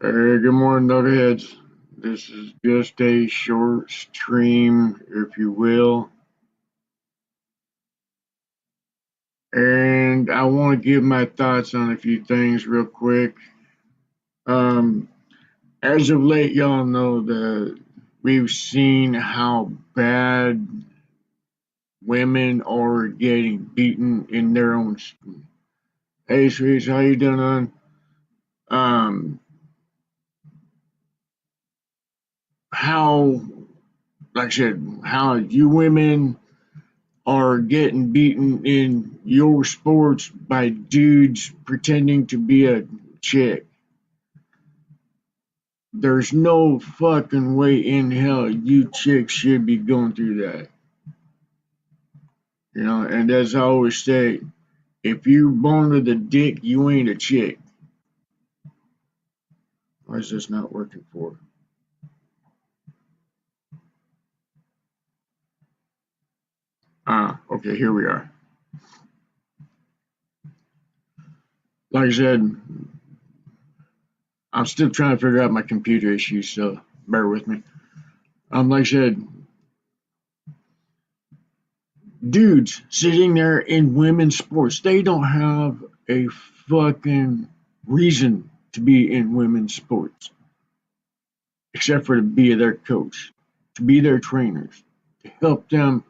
Good morning, Nugheads. This is just a short stream, if you will, and I want to give my thoughts on a few things real quick. Um, as of late, y'all know that we've seen how bad women are getting beaten in their own. Hey, sweets, how you doing? Um, how, like I said, how you women are getting beaten in your sports by dudes pretending to be a chick. There's no fucking way in hell you chicks should be going through that. And as I always say, if you're born with a dick, you ain't a chick. Why is this not working for? Okay, here we are. Like I said, I'm still trying to figure out my computer issues, so bear with me. Like I said, dudes sitting there in women's sports, they don't have a fucking reason to be in women's sports except for to be their coach, to be their trainers, to help them.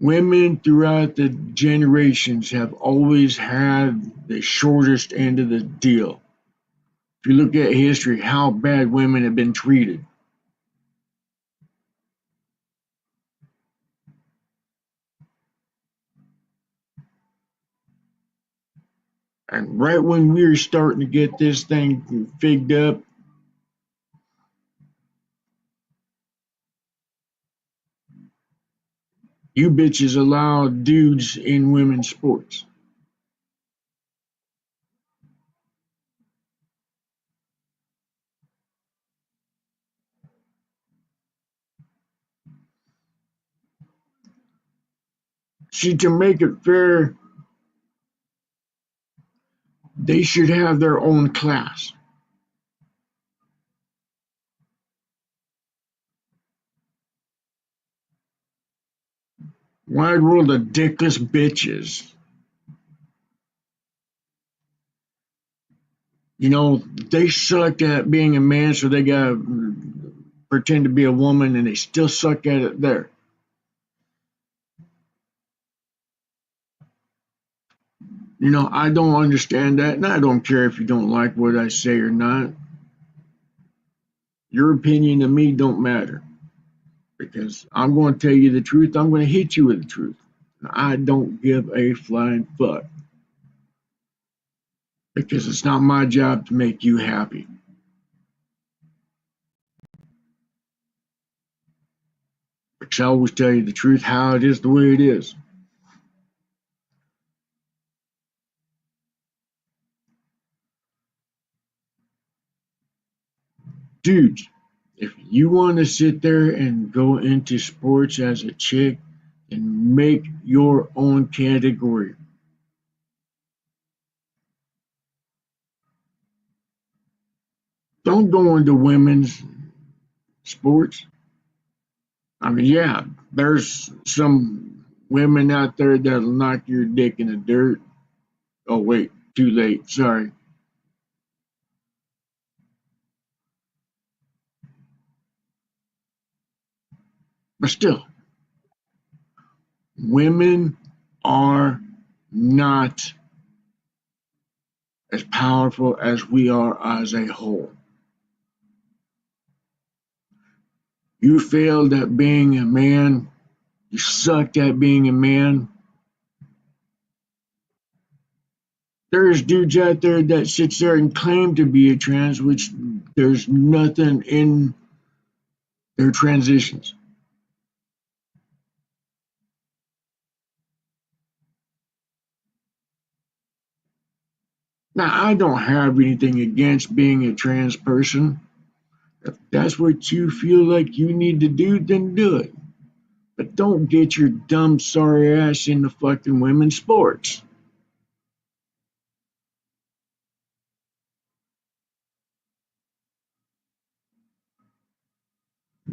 Women throughout the generations have always had the shortest end of the deal. If you look at history, how bad women have been treated. And right when we were starting to get this thing figged up, you bitches allow dudes in women's sports. See, to make it fair, they should have their own class. Wide world of dickless bitches. They suck at being a man, so they gotta pretend to be a woman, and they still suck at it there. I don't understand that, and I don't care if you don't like what I say or not. Your opinion to me don't matter because I'm going to tell you the truth. I'm going to hit you with the truth. I don't give a flying fuck because it's not my job to make you happy. Because I always tell you the truth, how it is, the way it is. Dudes, if you want to sit there and go into sports as a chick and make your own category, don't go into women's sports. I mean, yeah, there's some women out there that'll knock your dick in the dirt. Oh, wait, too late. Sorry. But still, women are not as powerful as we are as a whole. You failed at being a man. You sucked at being a man. There's dudes out there that sits there and claim to be a trans, which there's nothing in their transitions. Now, I don't have anything against being a trans person. If that's what you feel like you need to do, then do it. But don't get your dumb, sorry ass into fucking women's sports.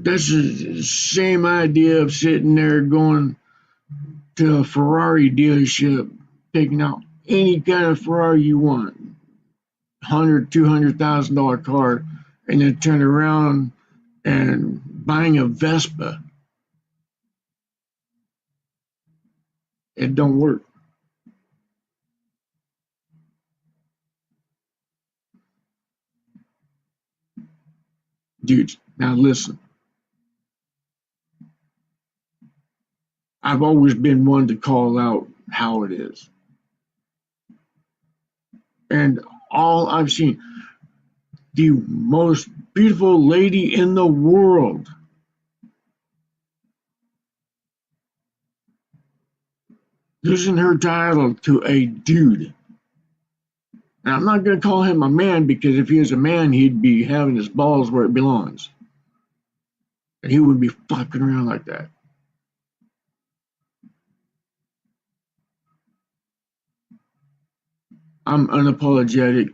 That's the same idea of sitting there going to a Ferrari dealership, picking out any kind of Ferrari you want, $100,000, $200,000 car, and then turn around and buying a Vespa. It don't work. Dudes, now listen. I've always been one to call out how it is. And all I've seen, the most beautiful lady in the world, losing her title to a dude. And I'm not going to call him a man because if he was a man, he'd be having his balls where it belongs. And he wouldn't be fucking around like that. I'm unapologetic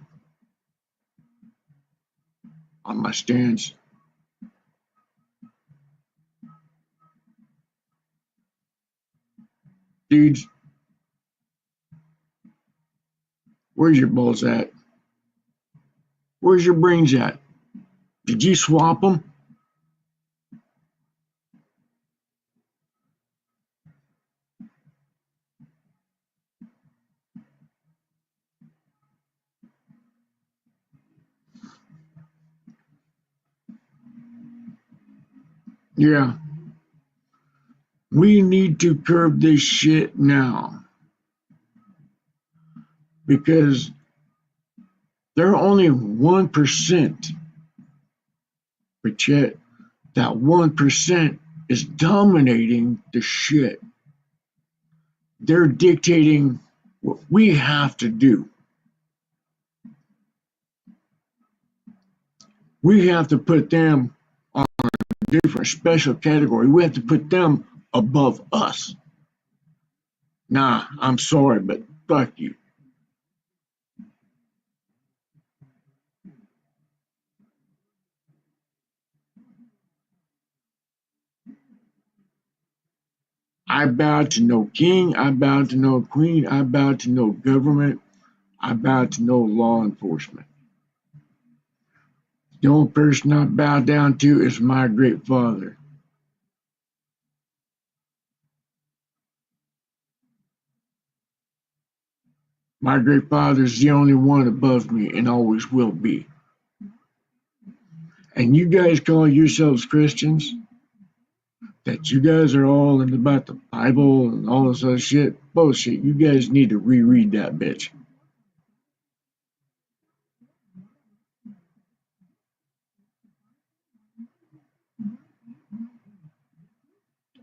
on my stance. Dudes, where's your balls at? Where's your brains at? Did you swap them? Yeah. We need to curb this shit now. Because they're only 1%. But yet, that 1% is dominating the shit. They're dictating what we have to do. We have to put them on a different special category. We have to put them above us. Nah, I'm sorry, but fuck you. I bow to no king, I bow to no queen, I bow to no government, I bow to no law enforcement. The only person I bow down to is my great father. My great father is the only one above me and always will be. And you guys call yourselves Christians? That you guys are all in about the Bible and all this other shit? Bullshit. You guys need to reread that bitch.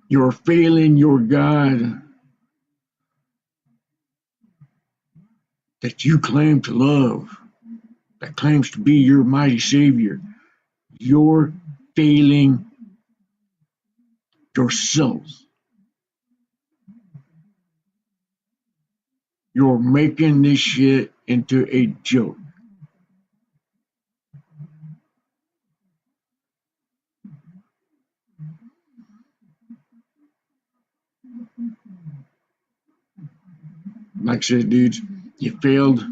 You're failing your God that you claim to love, that claims to be your mighty Savior. You're failing yourselves. You're making this shit into a joke. Like I said, dudes, you failed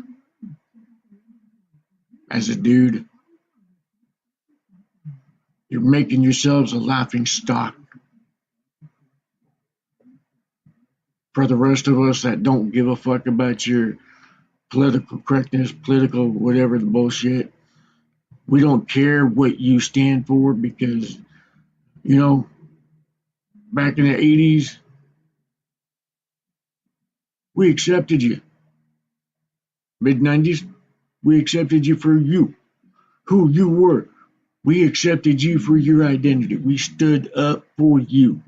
as a dude. You're making yourselves a laughing stock for the rest of us that don't give a fuck about your political correctness, political whatever the bullshit. We don't care what you stand for because, you know, back in the 80s, we accepted you. Mid 90s, we accepted you for you, who you were. We accepted you for your identity. We stood up for you.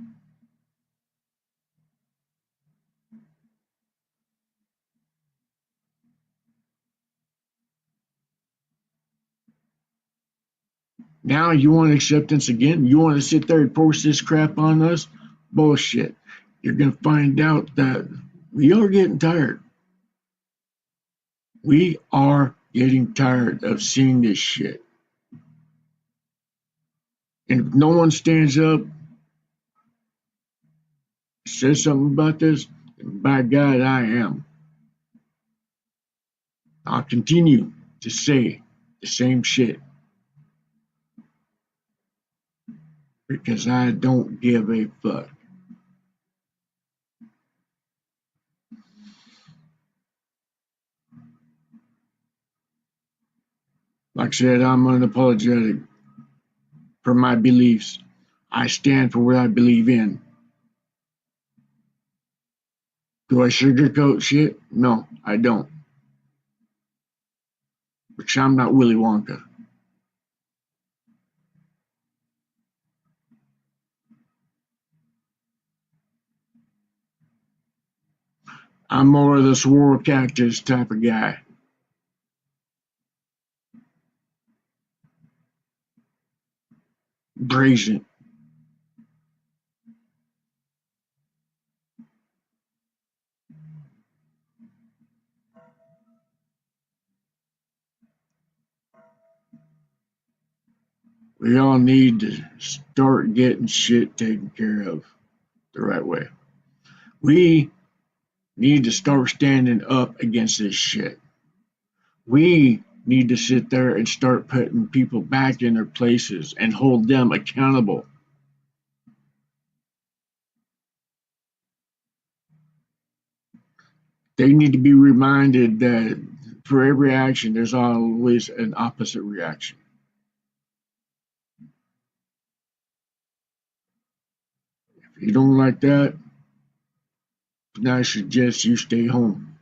Now you want acceptance again? You want to sit there and force this crap on us? Bullshit. You're going to find out that we are getting tired. We are getting tired of seeing this shit. And if no one stands up, says something about this, then by God, I am. I'll continue to say the same shit because I don't give a fuck. Like I said, I'm unapologetic for my beliefs. I stand for what I believe in. Do I sugarcoat shit? No, I don't. Because I'm not Willy Wonka. I'm more of the swirl cactus type of guy. Brazen. We all need to start getting shit taken care of the right way. We need to start standing up against this shit. We need to sit there and start putting people back in their places and hold them accountable. They need to be reminded that for every action, there's always an opposite reaction. If you don't like that, then I suggest you stay home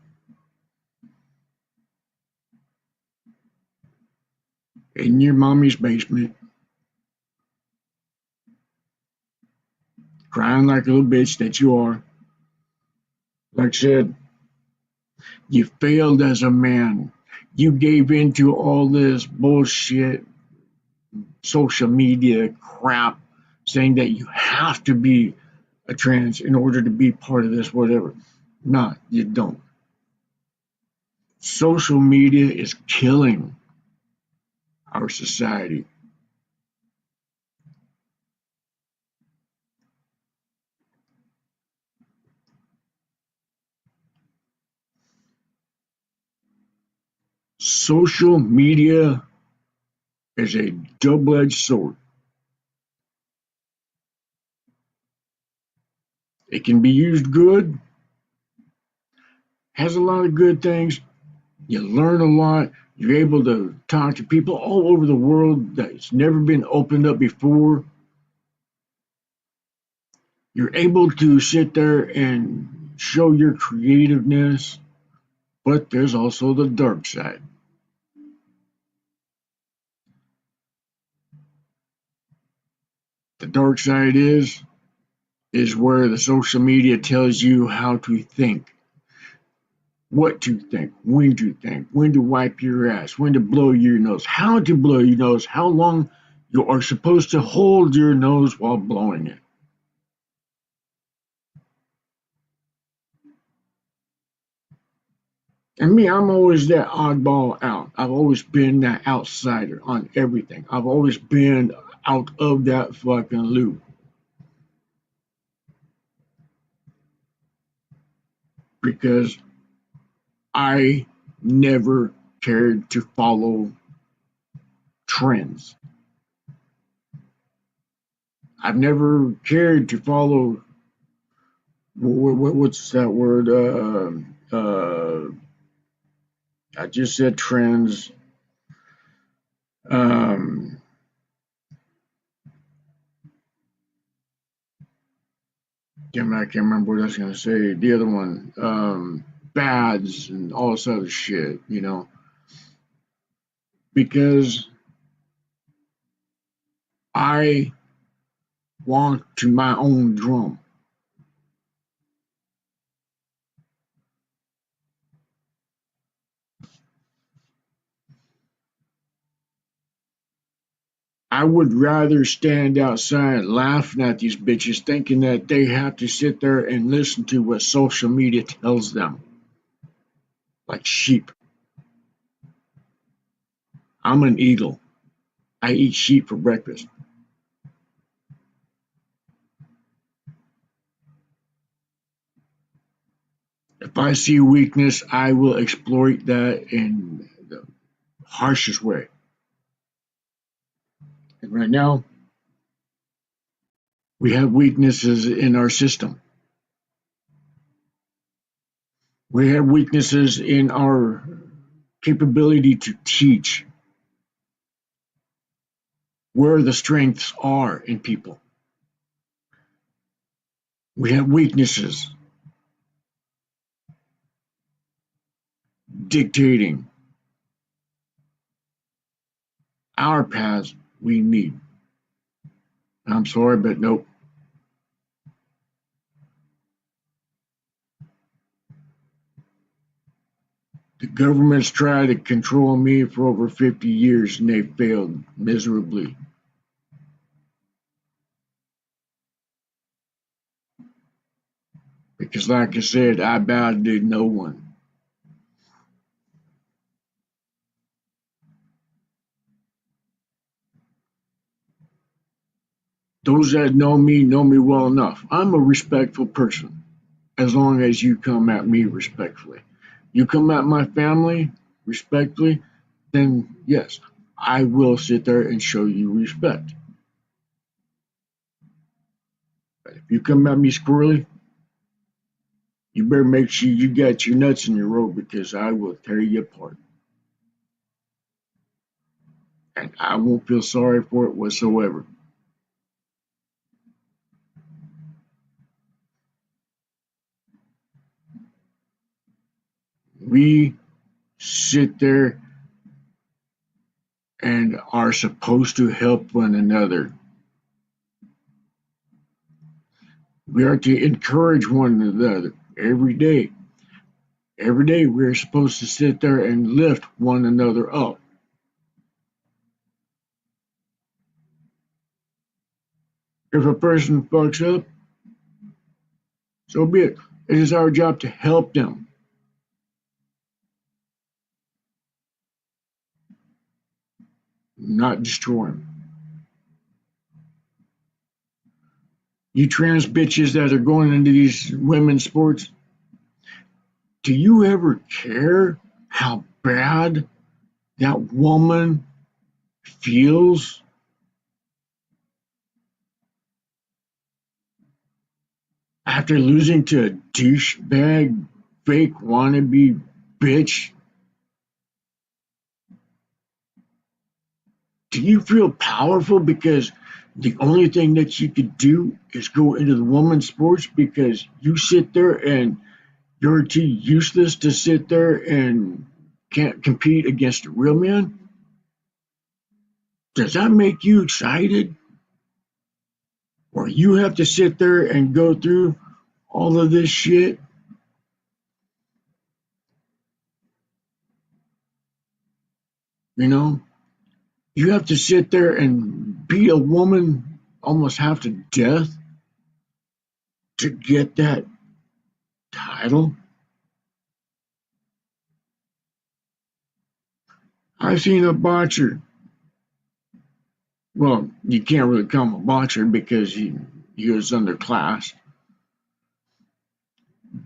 in your mommy's basement, crying like a little bitch that you are. Like I said, you failed as a man. You gave in to all this bullshit social media crap saying that you have to be a trans in order to be part of this, whatever. No, you don't. Social media is killing our society. Social media is a double edged sword. It can be used good, has a lot of good things. You learn a lot. You're able to talk to people all over the world that's never been opened up before. You're able to sit there and show your creativeness, but there's also the dark side. The dark side is where the social media tells you how to think, what to think, when to wipe your ass, when to blow your nose, how to blow your nose, how long you are supposed to hold your nose while blowing it. And me, I'm always that oddball out. I've always been that outsider on everything. I've always been out of that fucking loop because I never cared to follow trends. I've never cared to follow what's that word? I just said trends. Um, Damn, I can't remember what I was gonna say. The other one, bads and all this other shit. Because I want to my own drum. I would rather stand outside laughing at these bitches, thinking that they have to sit there and listen to what social media tells them, like sheep. I'm an eagle. I eat sheep for breakfast. If I see weakness, I will exploit that in the harshest way. And right now, we have weaknesses in our system. We have weaknesses in our capability to teach where the strengths are in people. We have weaknesses dictating our paths we need. I'm sorry, but nope. The government's tried to control me for over 50 years and they failed miserably. Because, like I said, I bowed to no one. Those that know me well enough. I'm a respectful person as long as you come at me respectfully. You come at my family respectfully, then yes, I will sit there and show you respect. But if you come at me squirrely, you better make sure you got your nuts in your rope because I will tear you apart. And I won't feel sorry for it whatsoever. We sit there and are supposed to help one another. We are to encourage one another every day. Every day we're supposed to sit there and lift one another up. If a person fucks up, so be it. It is our job to help them. Not destroy them. You trans bitches that are going into these women's sports, do you ever care how bad that woman feels after losing to a douchebag, fake wannabe bitch? Do you feel powerful because the only thing that you could do is go into the women's sports because you sit there and you're too useless to sit there and can't compete against a real man? Does that make you excited? Or you have to sit there and go through all of this shit? You know, you have to sit there and beat a woman almost half to death to get that title. I've seen a boxer. Well, you can't really call him a boxer because he was underclassed.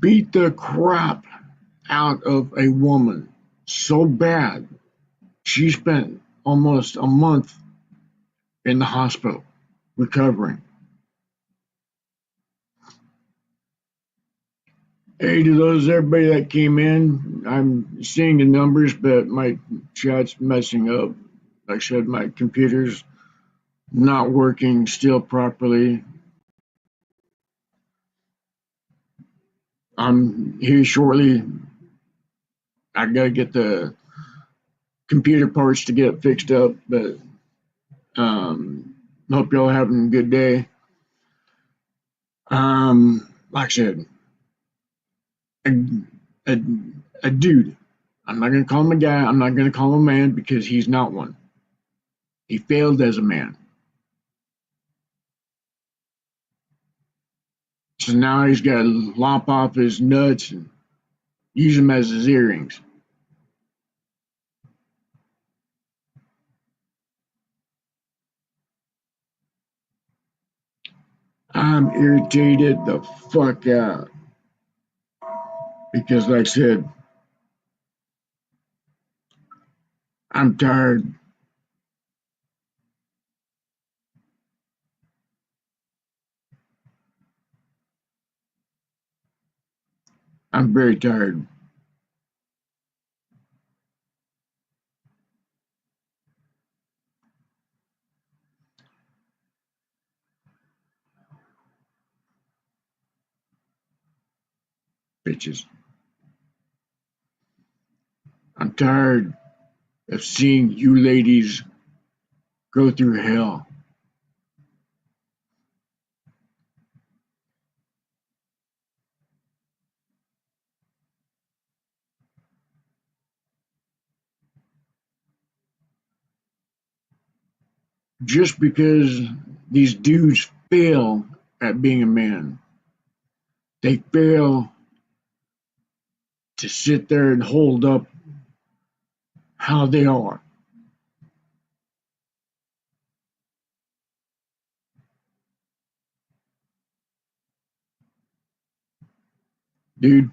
Beat the crap out of a woman so bad she spent almost a month in the hospital recovering. Hey, to those everybody that came in, I'm seeing the numbers, but my chat's messing up. Like I said, my computer's not working still properly. I'm here shortly. I gotta get the computer parts to get fixed up, but hope y'all having a good day. Like I said, a, a, a dude. I'm not gonna call him a guy. I'm not gonna call him a man because he's not one. He failed as a man. So now he's got to lop off his nuts and use them as his earrings. I'm irritated the fuck out Because, like I said, I'm tired. I'm very tired. Bitches. I'm tired of seeing you ladies go through hell just because these dudes fail at being a man. They fail to sit there and hold up how they are. Dude,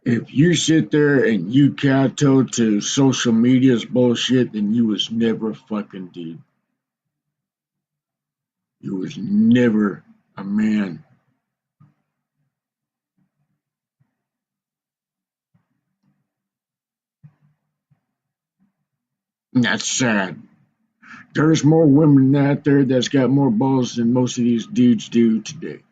if you sit there and you kowtow to social media's bullshit, then you was never a fucking dude. You was never a man. And that's sad. There's more women out there that's got more balls than most of these dudes do today.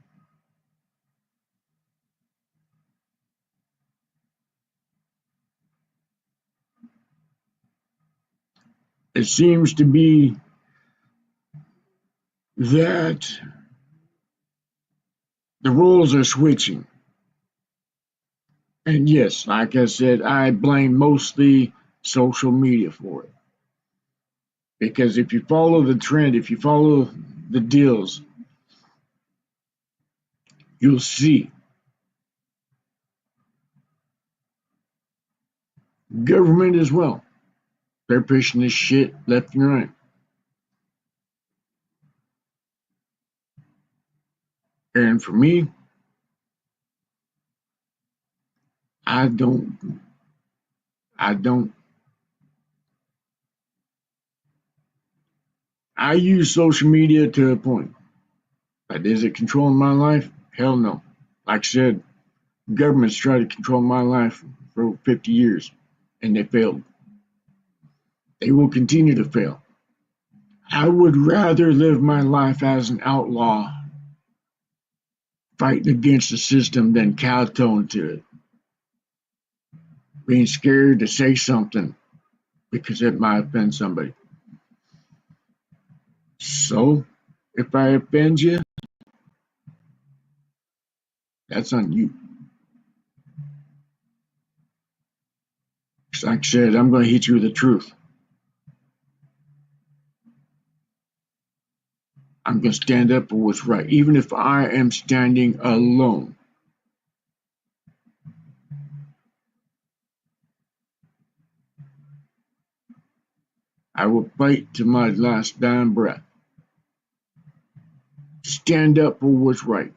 It seems to be that the roles are switching. And yes, like I said, I blame mostly social media for it. Because if you follow the trend, if you follow the deals, you'll see government as well. They're pushing this shit left and right. And for me, I don't, I don't, I use social media to a point. But is it controlling my life? Hell no. Like I said, governments tried to control my life for 50 years and they failed. They will continue to fail. I would rather live my life as an outlaw fighting against the system than kowtowing to it, being scared to say something because it might offend somebody. So, if I offend you, that's on you. Like I said, I'm going to hit you with the truth. I'm going to stand up for what's right, even if I am standing alone. I will fight to my last dying breath. Stand up for what's right.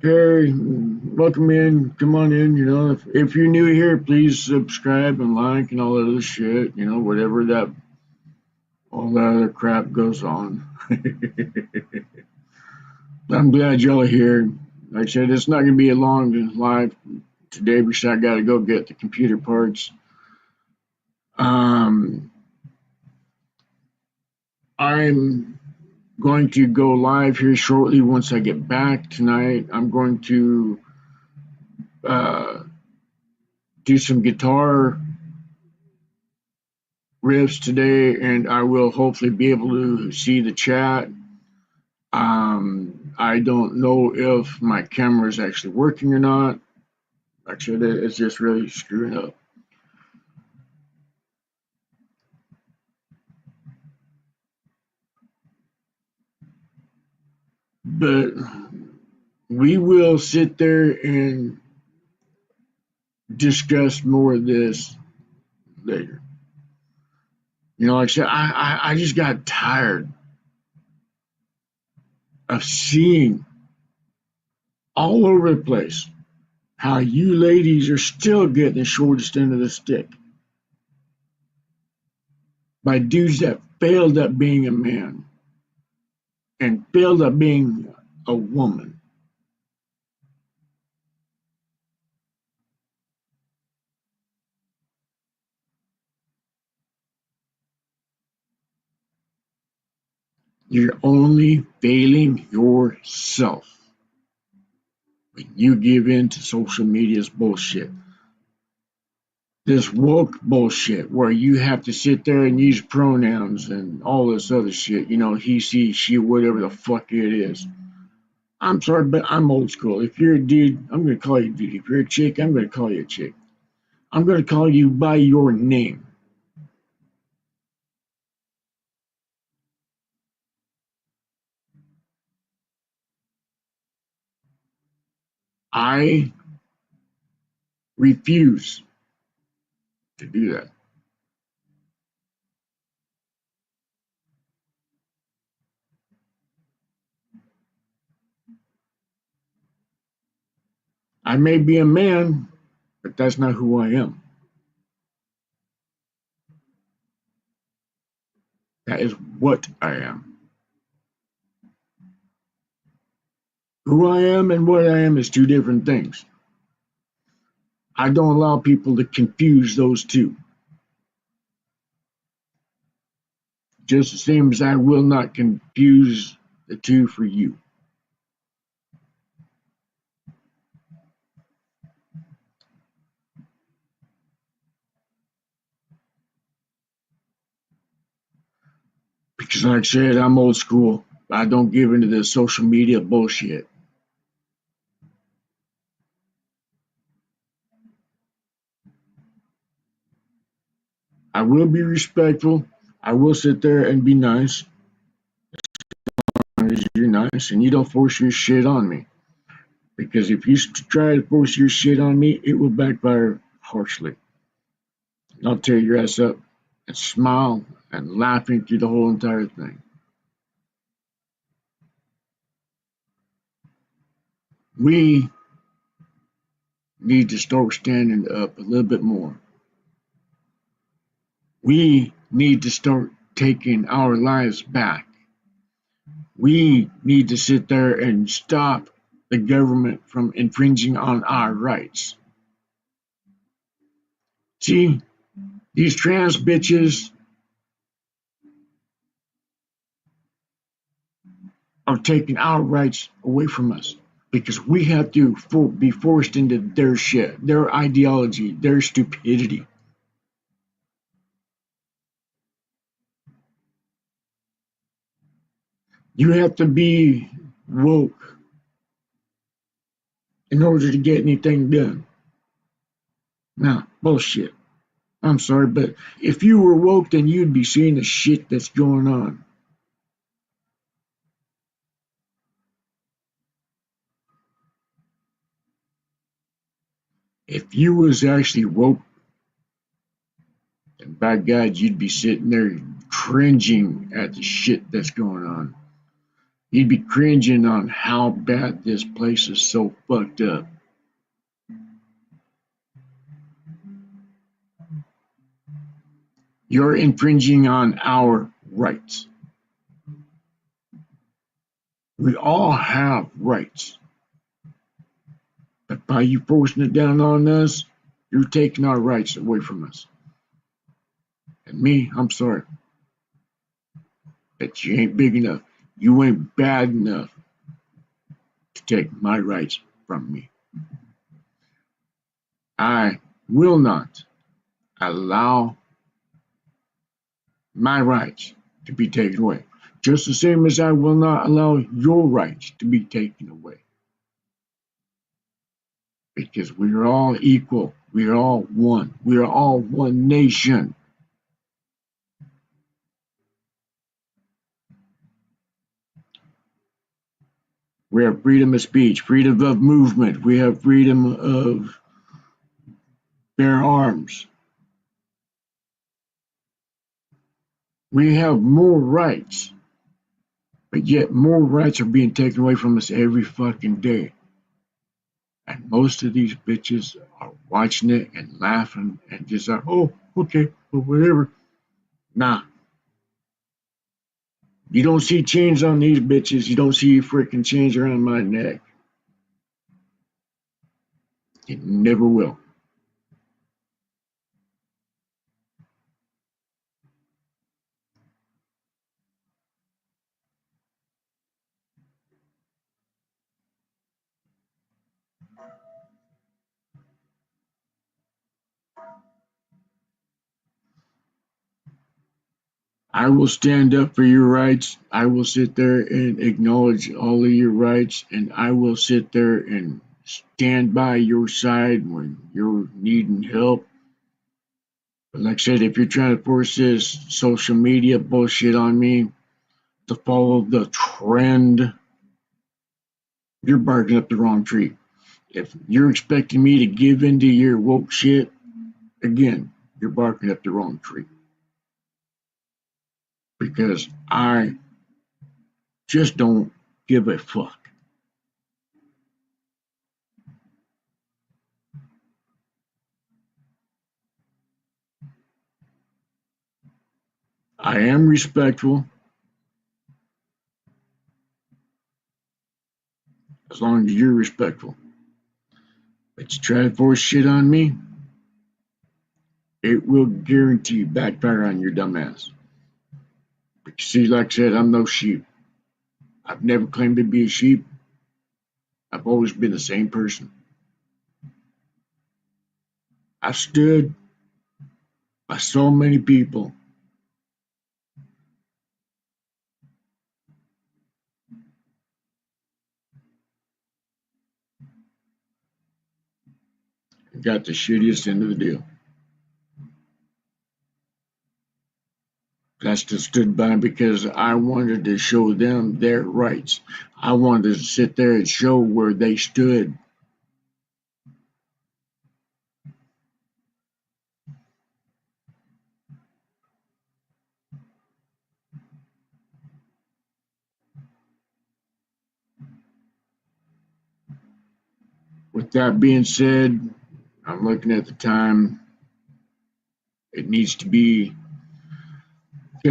Hey, welcome in. Come on in. You know, if you're new here, please subscribe and like and all that other shit. You know, whatever that all that other crap goes on. I'm glad y'all are here. Like I said, it's not going to be a long live today because I got to go get the computer parts. Um, I'm going to go live here shortly once I get back tonight. I'm going to uh, do some guitar riffs today, and I will hopefully be able to see the chat. I don't know if my camera is actually working or not. Actually, it's just really screwing up. But we will sit there and discuss more of this later. You know, like I said, I just got tired of seeing all over the place how you ladies are still getting the shortest end of the stick by dudes that failed at being a man and failed at being a woman. You're only failing yourself when you give in to social media's bullshit. This woke bullshit where you have to sit there and use pronouns and all this other shit, he, she, whatever the fuck it is. I'm sorry, but I'm old school. If you're a dude, I'm going to call you dude. If you're a chick, I'm going to call you a chick. I'm going to call you by your name. I refuse to do that. I may be a man, but that's not who I am. That is what I am. Who I am and what I am is two different things. I don't allow people to confuse those two. Just the same as I will not confuse the two for you. Because like I said, I'm old school. I don't give into this social media bullshit. I will be respectful. I will sit there and be nice as long as you're nice and you don't force your shit on me. Because if you try to force your shit on me, it will backfire harshly. I'll tear your ass up and smile and laughing through the whole entire thing. We need to start standing up a little bit more. We need to start taking our lives back. We need to sit there and stop the government from infringing on our rights. See, these trans bitches are taking our rights away from us because we have to be forced into their shit, their ideology, their stupidity. You have to be woke in order to get anything done. Nah, bullshit. I'm sorry, but if you were woke, then you'd be seeing the shit that's going on. If you was actually woke, then by God, you'd be sitting there cringing at the shit that's going on. You'd be cringing on how bad this place is so fucked up. You're infringing on our rights. We all have rights. But by you forcing it down on us, you're taking our rights away from us. And me, I'm sorry. But you ain't big enough. You ain't bad enough to take my rights from me. I will not allow my rights to be taken away. Just the same as I will not allow your rights to be taken away. Because we are all equal. We are all one. We are all one nation. We have freedom of speech, freedom of movement. We have freedom of bear arms. We have more rights. But yet more rights are being taken away from us every fucking day. And most of these bitches are watching it and laughing and just like, oh, okay, well, whatever. Nah, you don't see chains on these bitches. You don't see freaking chains around my neck. You never will. I will stand up for your rights. I will sit there and acknowledge all of your rights, and I will sit there and stand by your side when you're needing help. But like I said, if you're trying to force this social media bullshit on me to follow the trend, you're barking up the wrong tree. If you're expecting me to give into your woke shit, again, you're barking up the wrong tree. Because I just don't give a fuck. I am respectful as long as you're respectful. But you try to force shit on me, it will guarantee backfire on your dumb ass. Because see, like I said, I'm no sheep. I've never claimed to be a sheep. I've always been the same person. I've stood by so many people. And got the shittiest end of the deal. I still stood by because I wanted to show them their rights. I wanted to sit there and show where they stood. With that being said, I'm looking at the time. It needs to be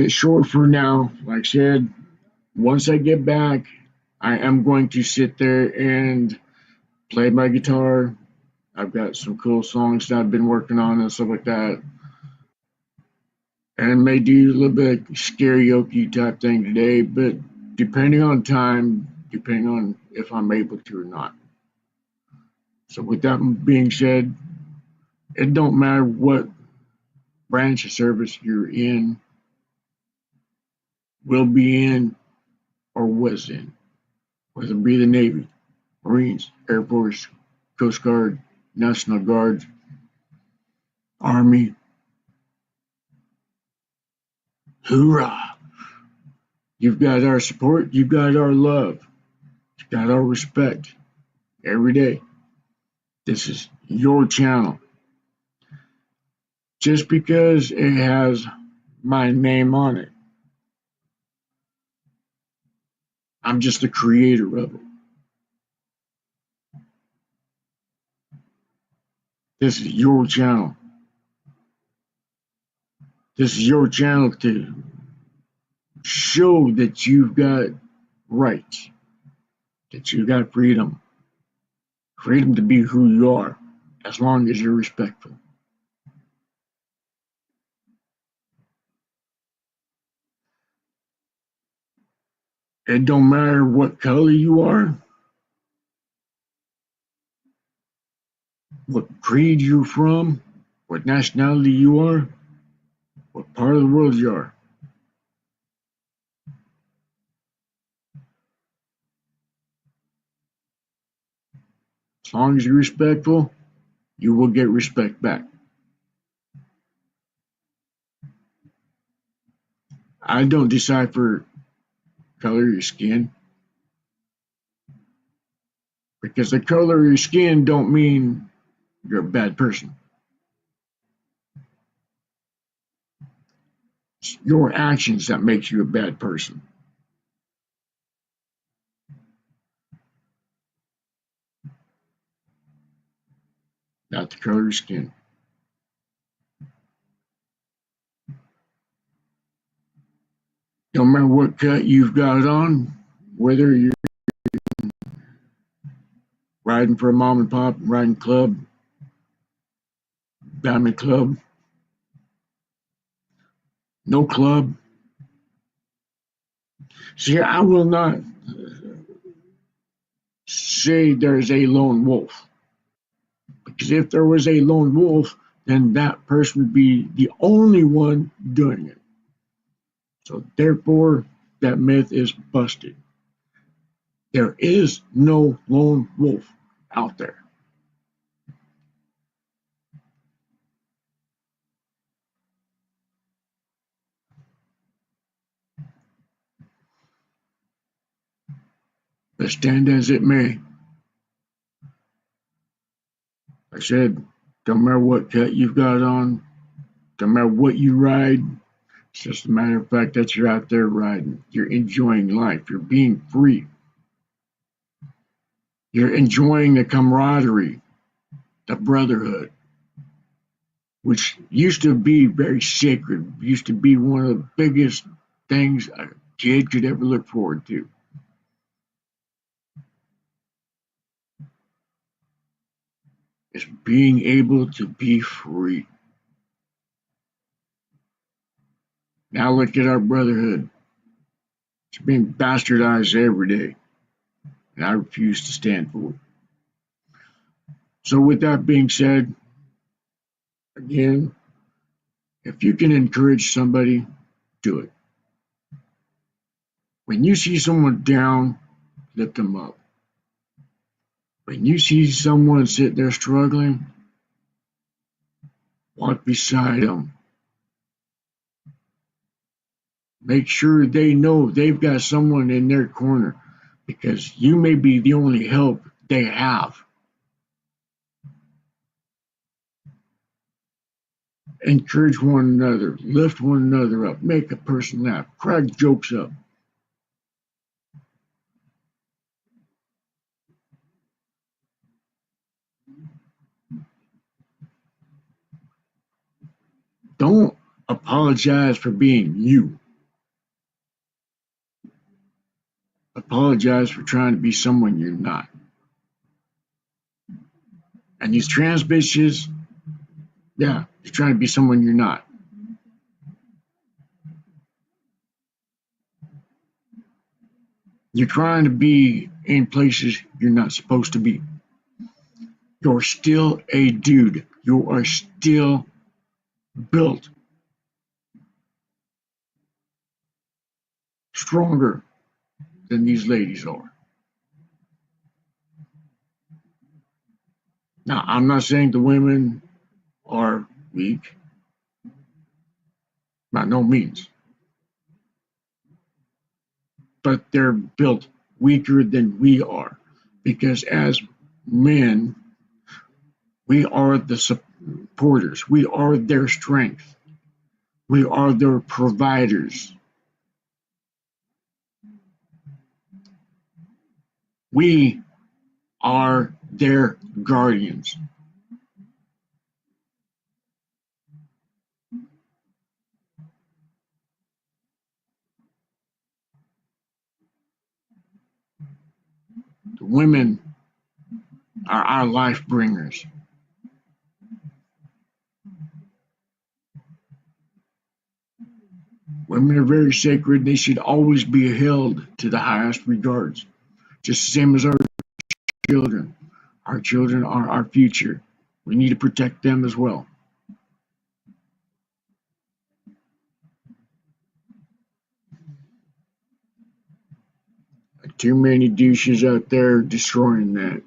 short for now. Like I said, once I get back, I am going to sit there and play my guitar. I've got some cool songs that I've been working on and stuff like that. And may do a little bit of karaoke type thing today, but depending on time, depending on if I'm able to or not. So with that being said, it don't matter what branch of service you're in, will be in, or was in, whether it be the Navy, Marines, Air Force, Coast Guard, National Guard, Army. Hoorah! You've got our support, you've got our love, you've got our respect every day. This is your channel. Just because it has my name on it, I'm just the creator of it. This is your channel. This is your channel to show that you've got rights, that you got freedom, freedom to be who you are, as long as you're respectful. It don't matter what color you are, what creed you're from, what nationality you are, what part of the world you are. As long as you're respectful, you will get respect back. I don't decipher color of your skin, because the color of your skin don't mean you're a bad person. It's your actions that makes you a bad person. not the color of your skin. No matter what cut you've got on, whether you're riding for a mom and pop riding club, diamond club, no club. See, I will not say there's a lone wolf. Because if there was a lone wolf, then that person would be the only one doing it. So therefore, that myth is busted. There is no lone wolf out there. But stand as it may, I said, don't matter what cut you've got on, don't matter what you ride, it's just a matter of fact that you're out there riding. You're enjoying life. You're being free. You're enjoying the camaraderie, the brotherhood, which used to be very sacred, used to be one of the biggest things a kid could ever look forward to. Is being able to be free. Now look at our brotherhood. It's being bastardized every day, and I refuse to stand for it. So with that being said, again, if you can encourage somebody, do it. When you see someone down, lift them up. When you see someone sit there struggling, walk beside them. Make sure they know they've got someone in their corner, because you may be the only help they have. Encourage one another, lift one another up, make a person laugh, crack jokes up. Don't apologize for being you. Apologize for trying to be someone you're not. And these trans bitches, yeah, you're trying to be someone you're not. You're trying to be in places you're not supposed to be. You're still a dude. You are still built stronger than these ladies are. Now, I'm not saying the women are weak, by no means, but they're built weaker than we are, because as men, we are the supporters, we are their strength, we are their providers. We are their guardians. The women are our life bringers. Women are very sacred. They should always be held to the highest regards, just the same as our children. Our children are our future. We need to protect them as well. Too many douches out there destroying that.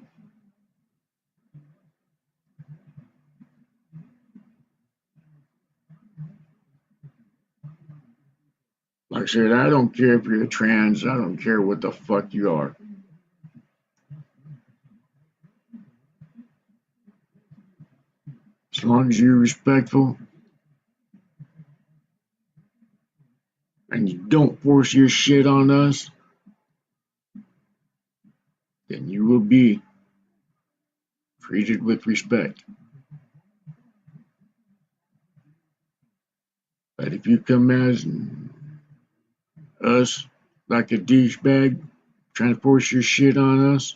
Like I said, I don't care if you're trans. I don't care what the fuck you are. As long as you're respectful and you don't force your shit on us, then you will be treated with respect. But if you come as us like a douchebag trying to force your shit on us,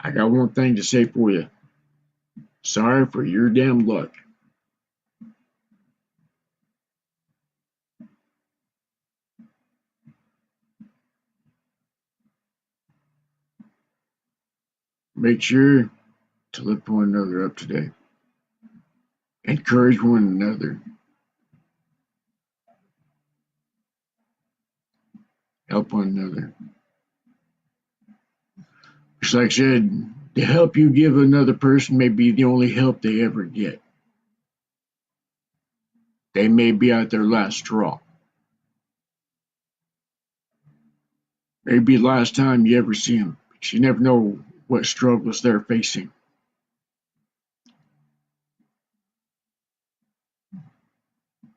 I got one thing to say for you. Sorry for your damn luck. Make sure to lift one another up today. Encourage one another. Help one another. Just like I said, the help you give another person may be the only help they ever get. They may be at their last straw. Maybe the last time you ever see them. Because you never know what struggles they're facing.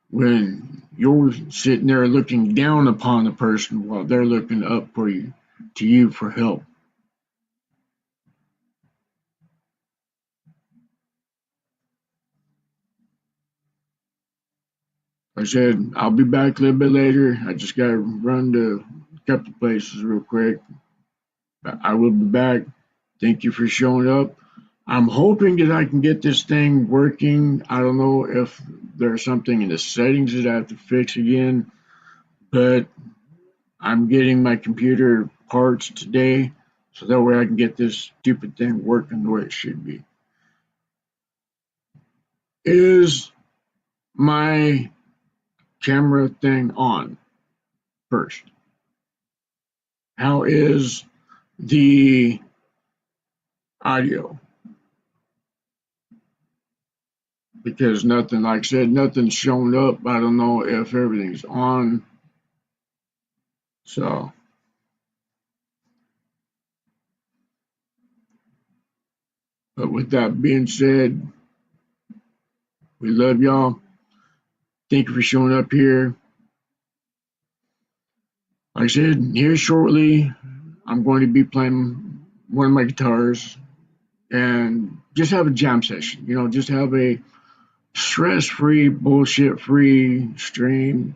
When you're sitting there looking down upon a person while they're looking up for you, to you for help. I said, I'll be back a little bit later. I just got to run to a couple of places real quick. I will be back. Thank you for showing up. I'm hoping that I can get this thing working. I don't know if there's something in the settings that I have to fix again, but I'm getting my computer parts today so that way I can get this stupid thing working the way it should be. Is my camera thing on first? How is the audio? Because nothing, like I said, nothing's showing up. I don't know if everything's on. So, but with that being said, we love y'all. Thank you for showing up here. Like I said, here shortly, I'm going to be playing one of my guitars and just have a jam session. Just have a stress-free, bullshit-free stream.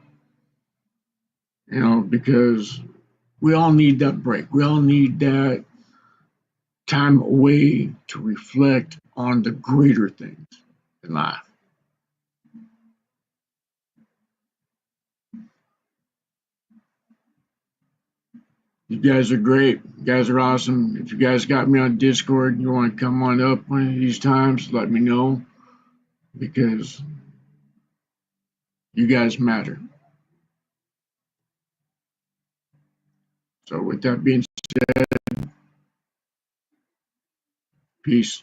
Because we all need that break. We all need that time away to reflect on the greater things in life. You guys are great. You guys are awesome. If you guys got me on Discord and you want to come on up one of these times, let me know because you guys matter. So with that being said, peace.